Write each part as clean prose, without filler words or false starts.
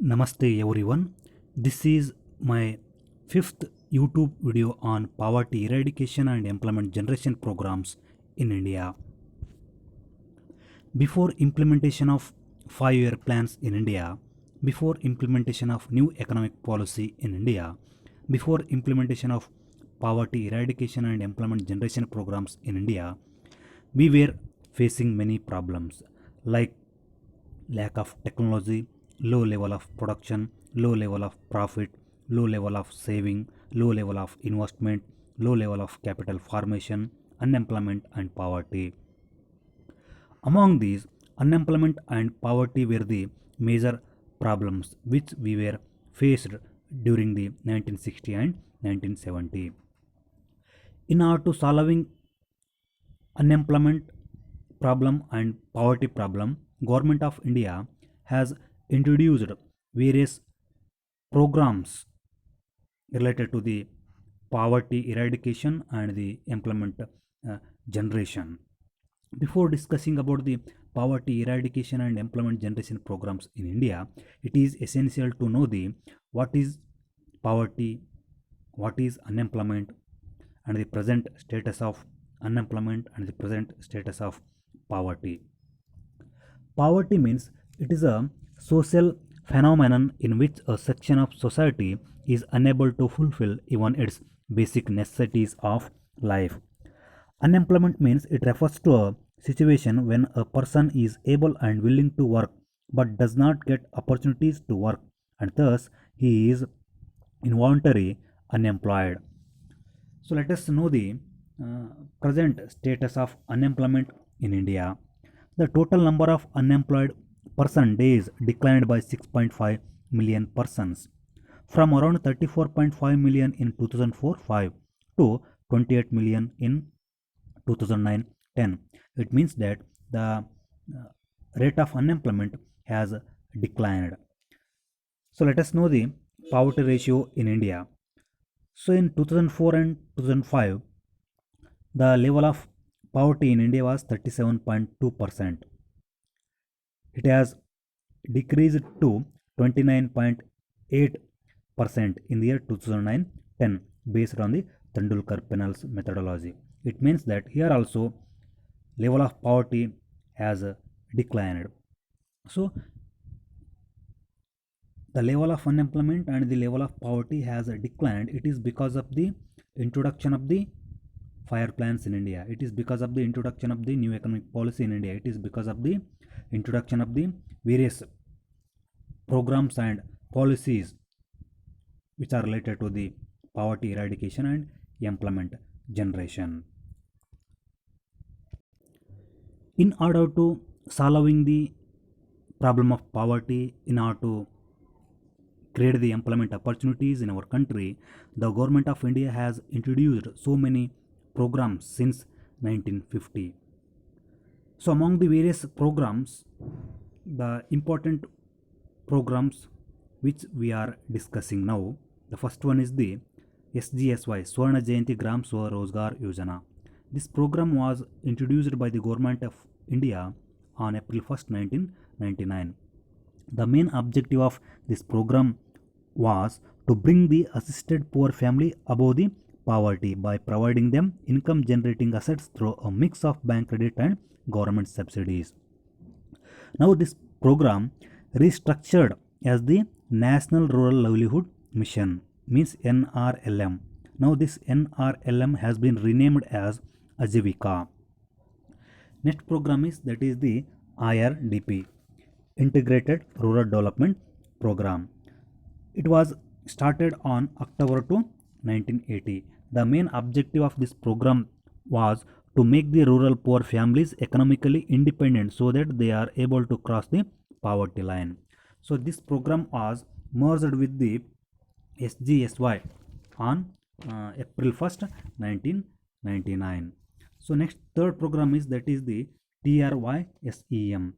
Namaste everyone. This is my fifth YouTube video on poverty eradication and employment generation programs in India. Before implementation of 5-year plans in India, before implementation of new economic policy in India, before implementation of poverty eradication and employment generation programs in India, we were facing many problems like lack of technology, low level of production, low level of profit, low level of saving, low level of investment, low level of capital formation, unemployment, and poverty. Among these, unemployment and poverty were the major problems which we were faced during the 1960 and 1970. In order to solving unemployment problem and poverty problem, government of India has introduced various programs related to the poverty eradication and the employment generation. Before discussing about the poverty eradication and employment generation programs in India, it is essential to know the what is poverty, what is unemployment, and the present status of unemployment and the present status of poverty. Poverty means it is a social phenomenon in which a section of society is unable to fulfill even its basic necessities of life. Unemployment means it refers to a situation when a person is able and willing to work but does not get opportunities to work, and thus he is involuntarily unemployed. So let us know the present status of unemployment in India. The total number of unemployed person days declined by 6.5 million persons from around 34.5 million in 2004-5 to 28 million in 2009-10. It means that the rate of unemployment has declined. So let us know the poverty ratio in India. So in 2004 and 2005, the level of poverty in India was 37.2%. It has decreased to 29.8% in the year 2009-10 based on the Tendulkar-Penal's methodology. It means that here also level of poverty has declined. So the level of unemployment and the level of poverty has declined. It is because of the introduction of the fire plans in India. It is because of the introduction of the new economic policy in India. It is because of the introduction of the various programs and policies which are related to the poverty eradication and employment generation. In order to solving the problem of poverty, in order to create the employment opportunities in our country, the government of India has introduced so many programs since 1950. So among the various programs, the important programs which we are discussing now, the first one is the SGSY, Swarna Jayanti Gram Swarozgar Yojana. This program was introduced by the government of India on April 1st, 1999. The main objective of this program was to bring the assisted poor family above the poverty by providing them income generating assets through a mix of bank credit and government subsidies. Now this program restructured as the National Rural Livelihood Mission, means NRLM. Now this NRLM has been renamed as Ajivika. Next program is that is the IRDP, Integrated Rural Development Program. It was started on October 2, 1980. The main objective of this program was to make the rural poor families economically independent so that they are able to cross the poverty line. So this program was merged with the SGSY on April 1st, 1999. So next third program is that is the TRYSEM,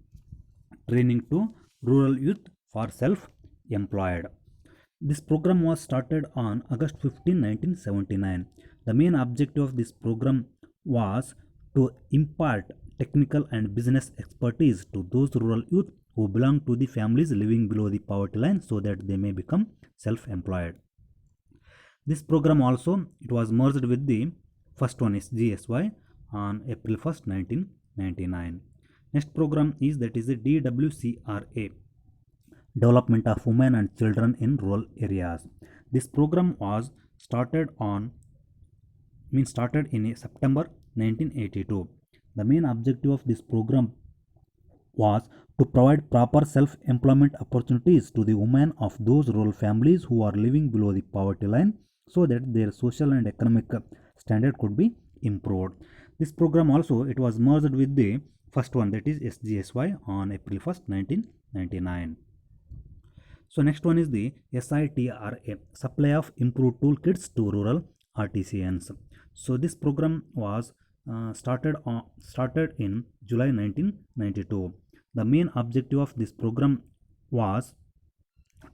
Training to Rural Youth for Self-Employed. This program was started on August 15, 1979. The main objective of this program was to impart technical and business expertise to those rural youth who belong to the families living below the poverty line so that they may become self-employed. This program also it was merged with the first one SGSY on April 1st, 1999. Next program is that is the DWCRA, Development of Women and Children in Rural Areas. This program was started in September 1982. The main objective of this program was to provide proper self-employment opportunities to the women of those rural families who are living below the poverty line so that their social and economic standard could be improved. This program also it was merged with the first one that is SGSY on April 1st, 1999. So next one is the SITRA, Supply of Improved Toolkits to Rural Artisans. So this program was started in July 1992. The main objective of this program was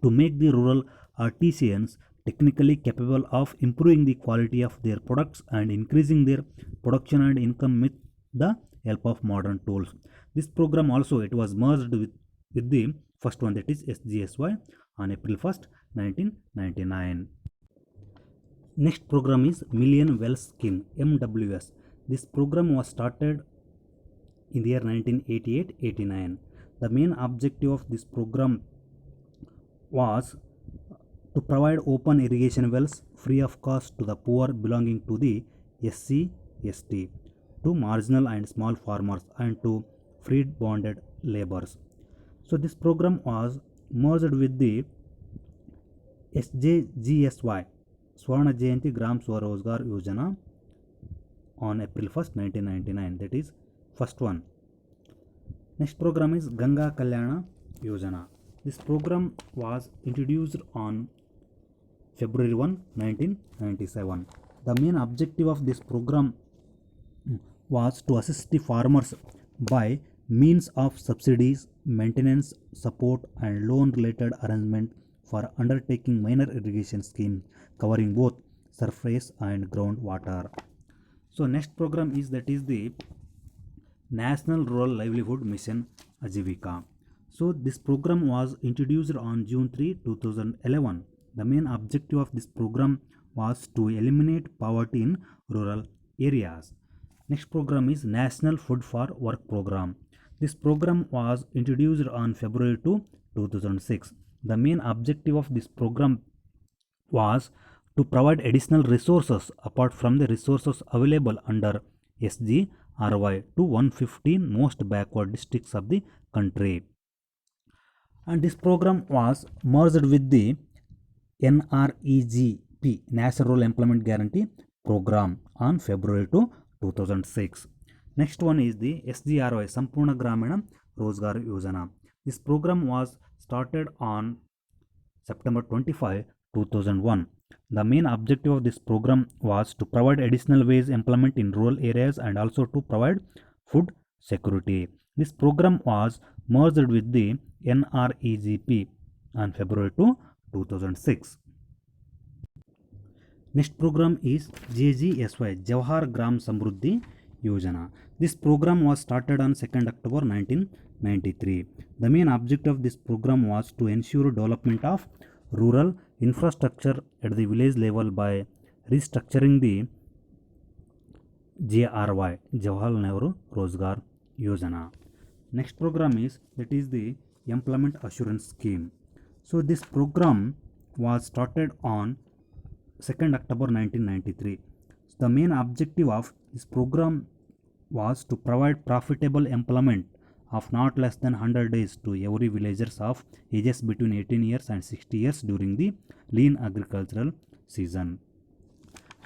to make the rural artisans technically capable of improving the quality of their products and increasing their production and income with the help of modern tools. This program also it was merged with the first one that is SGSY on April 1st, 1999. Next program is Million Wells Scheme, MWS. This program was started in the year 1988-89. The main objective of this program was to provide open irrigation wells free of cost to the poor belonging to the SC, ST, to marginal and small farmers and to freed bonded laborers. So this program was merged with the SJGSY, Swarna Jayanti Gram Swarozgar Yojana on April 1st, 1999. That is first one. Next program is Ganga Kalyana Yojana. This program was introduced on February 1, 1997. The main objective of this program was to assist the farmers by means of subsidies, maintenance, support and loan related arrangement for undertaking minor irrigation schemes covering both surface and groundwater. So next program is that is the National Rural Livelihood Mission Ajivika. So this program was introduced on June 3, 2011. The main objective of this program was to eliminate poverty in rural areas. Next program is National Food for Work Program. This program was introduced on February 2, 2006. The main objective of this program was to provide additional resources apart from the resources available under SGRY to 115 most backward districts of the country. And this program was merged with the NREGP, National Rural Employment Guarantee Program on February 2, 2006. Next one is the SGRY, Sampurna Gramina Rozgar Yojana. This program was started on September 25, 2001. The main objective of this program was to provide additional wage employment in rural areas and also to provide food security. This program was merged with the NREGP on February 2, 2006. Next program is JGSY, Jawahar Gram Samruddhi Yojana. This program was started on 2nd October 1993. The main objective of this program was to ensure development of rural infrastructure at the village level by restructuring the JRY, Jawaharlal Nehru Rozgar Yojana. Next program is that is the Employment Assurance Scheme. So this program was started on 2nd October 1993. So the main objective of this program was to provide profitable employment of not less than 100 days to every villagers of ages between 18 years and 60 years during the lean agricultural season.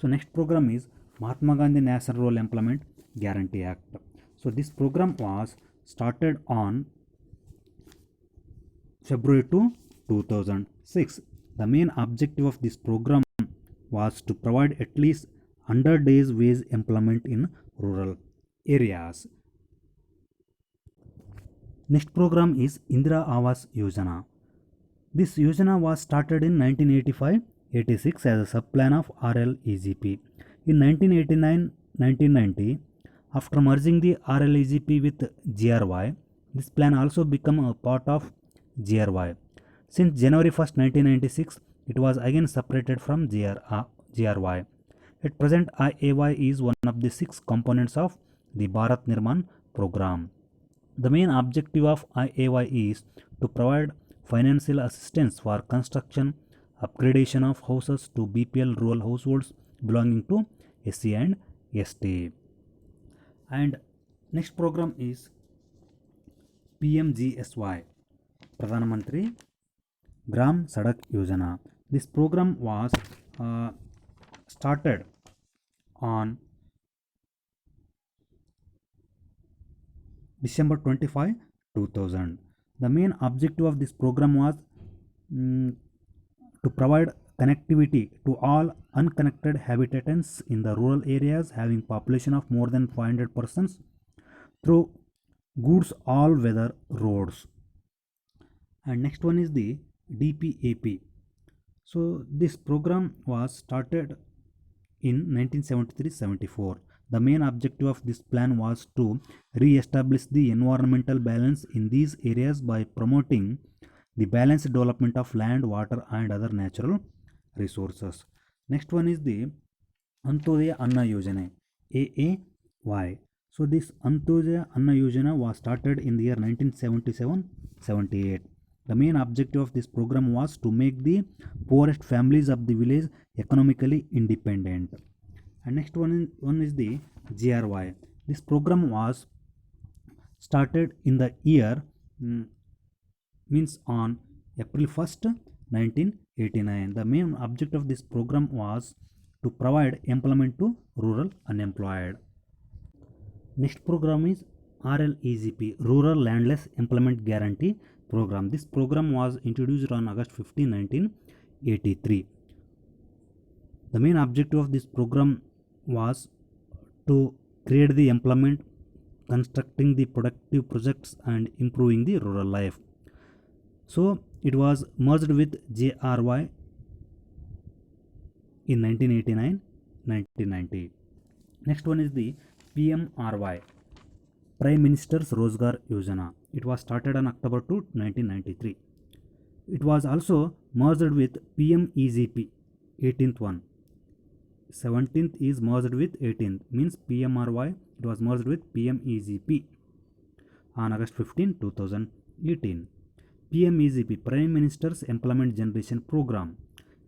So next program is Mahatma Gandhi National Rural Employment Guarantee Act. So this program was started on February 2, 2006. The main objective of this program was to provide at least 100 days wage employment in rural areas. Next program is Indira Awas Yojana. This Yojana was started in 1985-86 as a sub-plan of RLEGP. In 1989-1990, after merging the RLEGP with GRY, This plan also became a part of GRY. Since January 1st, 1996, it was again separated from GRY. At present, IAY is one of the 6 components of the Bharat Nirman program. The main objective of IAY is to provide financial assistance for construction, upgradation of houses to BPL rural households belonging to SC and ST. And next program is PMGSY, Pradhan Mantri Gram Sadak Yojana. This program was started on December 25, 2000. The main objective of this program was mm, to provide connectivity to all unconnected habitants in the rural areas having population of more than 500 persons through goods all weather roads. And next one is the DPAP. So this program was started in 1973-74. The main objective of this plan was to re-establish the environmental balance in these areas by promoting the balanced development of land, water and other natural resources. Next one is the Antyodaya Anna Yojana, AAY. So this Antyodaya Anna Yojana was started in the year 1977-78. The main objective of this program was to make the poorest families of the village economically independent. And next one is the GRY. This program was started in the year means on April 1st, 1989. The main objective of this program was to provide employment to rural unemployed. Next program is RLEGP, Rural Landless Employment Guarantee Program. This program was introduced on August 15, 1983. The main objective of this program was to create the employment, constructing the productive projects and improving the rural life. So it was merged with JRY in 1989-1990. Next one is the PMRY, Prime Minister's Rozgar Yojana. It was started on October 2, 1993. It was also merged with PMEGP, 18th one. 17th is merged with 18th, means PMRY, it was merged with PMEGP on August 15, 2018. PMEGP, Prime Minister's Employment Generation Program.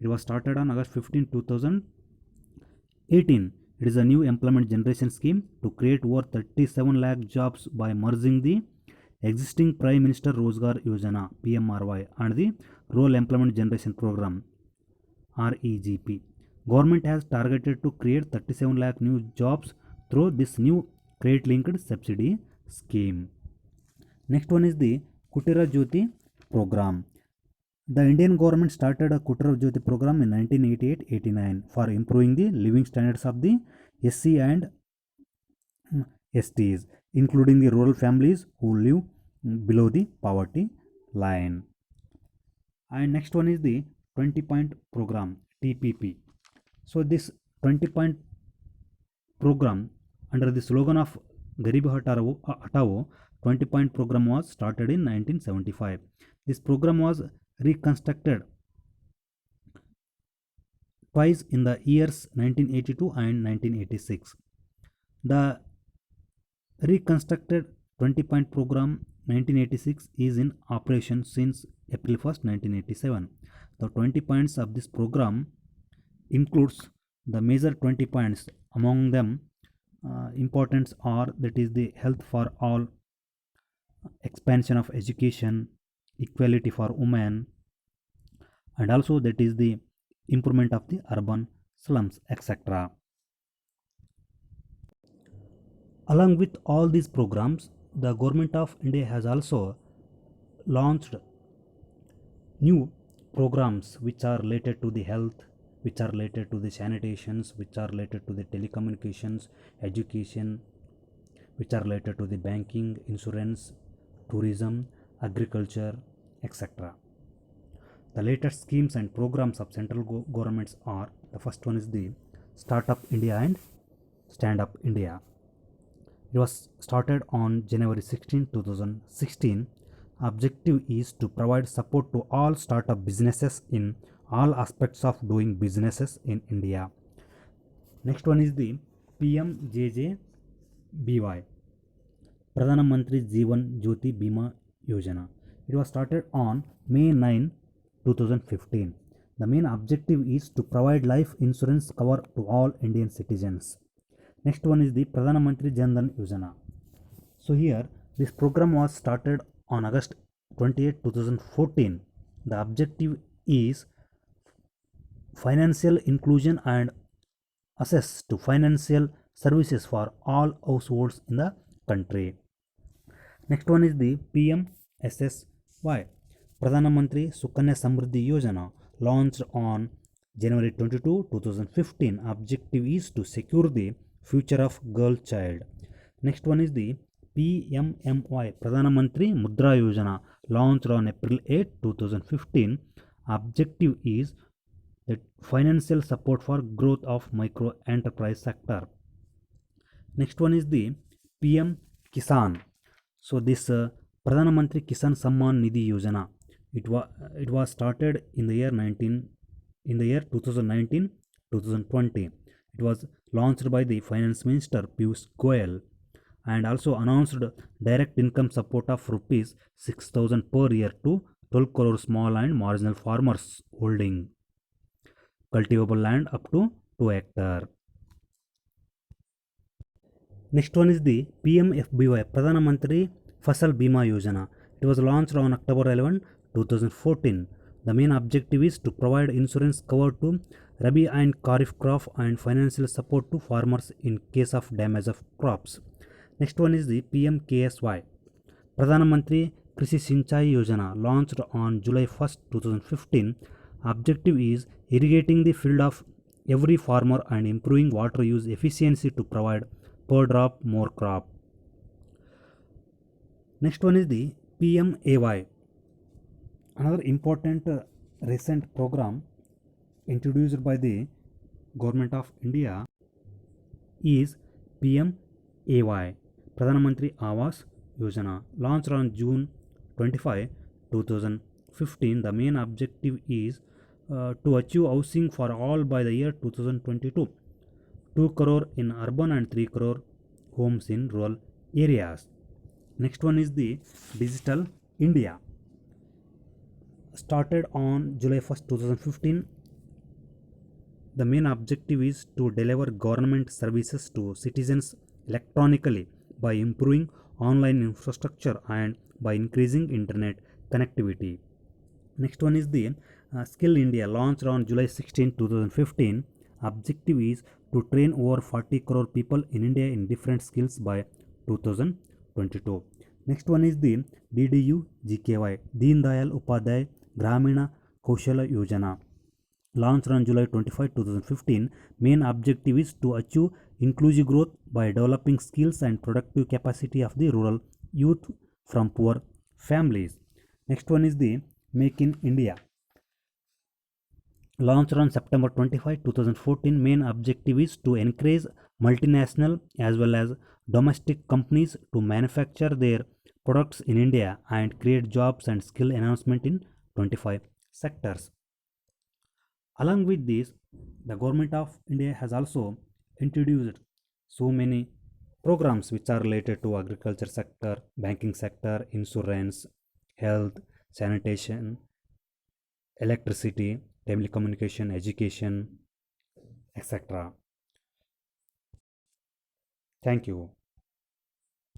It was started on August 15, 2018. It is a new employment generation scheme to create over 37 lakh jobs by merging the existing Prime Minister Rozgar Yojana, PMRY, and the Rural Employment Generation Program, REGP. Government has targeted to create 37 lakh new jobs through this new credit linked subsidy scheme. Next one is the Kutira Jyoti program. The Indian government started a Kutira Jyoti program in 1988-89 for improving the living standards of the SC and STs, including the rural families who live below the poverty line. And next one is the 20-point program, TPP. So this 20-point program under the slogan of Garib Hatao, 20-point program was started in 1975. This program was reconstructed twice in the years 1982 and 1986. The reconstructed 20-point program 1986 is in operation since April 1st, 1987. The 20 points of this program includes the major 20 points. Among them, importance are that is the health for all, expansion of education, equality for women, and also that is the improvement of the urban slums, etc. Along with all these programs, the government of India has also launched new programs which are related to the health, which are related to the sanitations, which are related to the telecommunications, education, which are related to the banking, insurance, tourism, agriculture, etc. The latest schemes and programs of central governments are, the first one is the Startup India and Stand Up India. It was started on January 16, 2016. Objective is to provide support to all startup businesses in all aspects of doing businesses in India. Next one is the PMJJBY, Pradhan Mantri Jeevan Jyoti Bima Yojana. It was started on May 9, 2015. The main objective is to provide life insurance cover to all Indian citizens. Next one is the Pradhan Mantri Jan Dhan Yojana. So here this program was started on August 28, 2014. The objective is financial inclusion and access to financial services for all households in the country. Next one is the PMSSY, Pradhan Mantri Sukanya Samriddhi Yojana, launched on January 22, 2015. Objective is to secure the future of girl child. Next one is the PMMY, Pradhan Mantri Mudra Yojana, launched on April 8, 2015. Objective is the financial support for growth of micro enterprise sector. Next one is the PM Kisan. So this Pradhan Mantri Kisan Samman Nidhi Yojana, it was started in the year 2019-2020. It was launched by the Finance Minister Piyush Goyal and also announced direct income support of rupees 6,000 per year to 12 crore small and marginal farmers holding cultivable land up to 2 hectare. Next one is the PMFBY, Pradhan Mantri Fasal Bima Yojana. It was launched on October 11, 2014. The main objective is to provide insurance cover to Rabi and Kharif crop and financial support to farmers in case of damage of crops. Next one is the PMKSY, Pradhan Mantri Krishi Sinchai Yojana, launched on July 1, 2015. Objective is irrigating the field of every farmer and improving water use efficiency to provide per drop more crop. Next one is the PMAY, another important recent program introduced by the Government of India is PMAY, Pradhan Mantri Awas Yojana, launched on June 25, 2015. The main objective is to achieve housing for all by the year 2022. 2 crore in urban and 3 crore homes in rural areas. Next one is the Digital India, started on July 1st, 2015. The main objective is to deliver government services to citizens electronically by improving online infrastructure and by increasing internet connectivity. Next one is the Skill India, launched on July 16, 2015. Objective is to train over 40 crore people in India in different skills by 2022. Next one is the DDU GKY, Deen Dayal Upadhyay Gramina Kaushala Yojana, launched on July 25, 2015. Main objective is to achieve inclusive growth by developing skills and productive capacity of the rural youth from poor families. Next one is the Make in India, launched on September 25, 2014. Main objective is to encourage multinational as well as domestic companies to manufacture their products in India and create jobs and skill enhancement in 25 sectors. Along with this, the Government of India has also introduced so many programs which are related to agriculture sector, banking sector, insurance, health, sanitation, electricity, telecommunication, education, etc. Thank you.